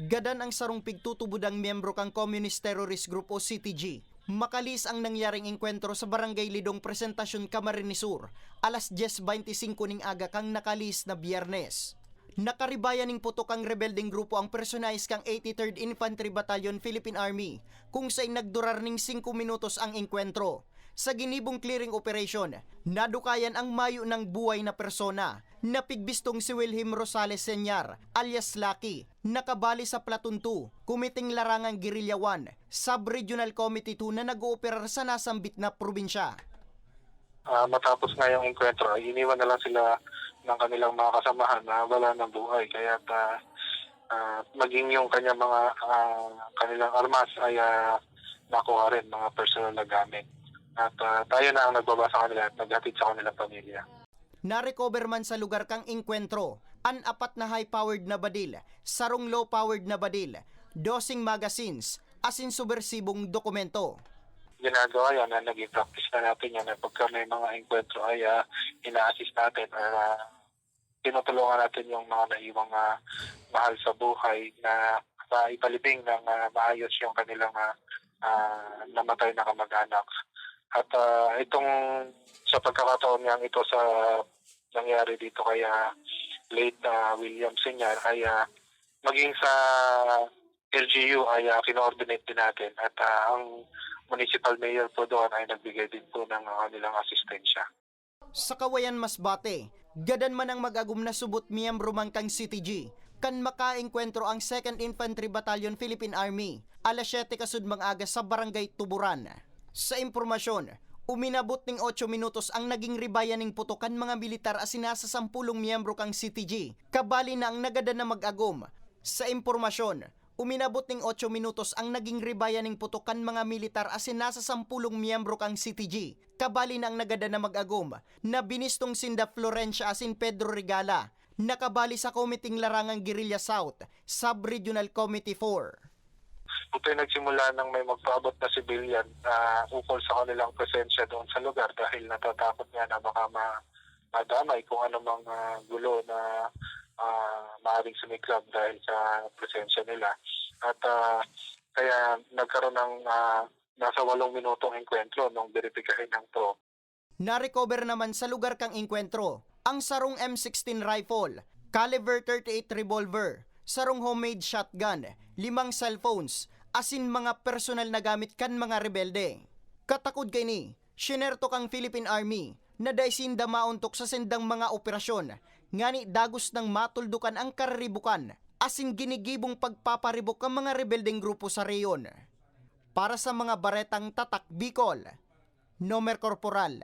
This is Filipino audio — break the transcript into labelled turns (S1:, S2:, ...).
S1: Gadan ang sarong pigtutubudang miyembro kang Communist Terrorist Group o CTG. Makalis ang nangyaring engkwentro sa Barangay Lidong Presentasyon, Camarines Sur, alas 10:25 ning aga kang nakalis na Biyernes. Nakaribayan ning putok ang rebelding grupo ang personalis kang 83rd Infantry Battalion Philippine Army kung sa'y nagdurar ning 5 minutos ang engkwentro. Sa ginibong clearing operation, nadukayan ang mayo ng buhay na persona. Napigbistong si Wilhelm Rosales Senyar alias Lucky, nakabali sa Platoon 2, Kumiting Larangang Guerrilla 1, Sub-Regional Committee 2 na nag-ooperar sa nasambit na probinsya.
S2: Matapos nga yung enkwentro, iniwan na lang sila ng kanilang mga kasamahan na wala ng buhay. Kaya maging yung kanyang mga kanilang armas ay nakuha rin, mga personal na gamit. At tayo na ang nagbaba sa kanila at naghatid sa kanilang pamilya.
S1: Na-recover man sa lugar kang engkwentro, ang 4 na high-powered na badil, sarong low-powered na badil, 12 magazines, asin subversibong dokumento.
S2: Ginagawa yan na naging practice na natin yan na pagka may mga enkwentro ay ina-assist natin or tinutulungan natin yung mga naiwang mahal sa buhay na ipalibing ng maayos yung kanilang namatay na kamag-anak. At itong sa pagkakataon nga ito sa nangyari dito kaya late William Senyar ay maging sa LGU ay kino-ordinate din natin at ang municipal mayor po doon ay nagbigay din po ng kanilang asistensya.
S1: Sa Kawayan Masbate, gadan man ang mag-agum na subot miyembro man kang CTG, kan makaengkwentro ang 2nd Infantry Battalion Philippine Army, alas 7 kasudmang aga sa Barangay Tuburan. Sa impormasyon, uminabot ning 8 minutos ang naging ribayan ning putokan mga militar asin nasa 10 miyembro kang CTG, kabali na ang nagada na mag-agom. Sa impormasyon, uminabot ning 8 minutos ang naging ribayan ning putokan mga militar asin nasa 10 miyembro kang CTG, kabali na ang nagada na mag-agom, na binistong sinda Florencia asin Pedro Regala, nakabali sa Kumiting Larangang Guerrilla South, Sub-Regional Committee 4.
S2: Ito'y nagsimula ng may magpaabot na civilian ukol sa kanilang presensya doon sa lugar dahil natatakot nga na baka madamay kung anumang gulo na maaaring sumiklab dahil sa presensya nila. At kaya nagkaroon ng nasa 8 minutong enkwentro nung verifikahin ng to.
S1: Na-recover naman sa lugar kang enkwentro ang sarong M16 rifle, caliber 38 revolver, sarong homemade shotgun, 5 cellphones, asin mga personal na gamit kan mga rebelde. Katakod kay ni, sinerto kang Philippine Army na daisinda mauntok sa sendang mga operasyon, ngani dagos ng matuldukan ang kariribukan, asin ginigibong pagpaparibok ang mga rebeldeng grupo sa reyon. Para sa mga baretang tatak Bicol, Nomer Corporal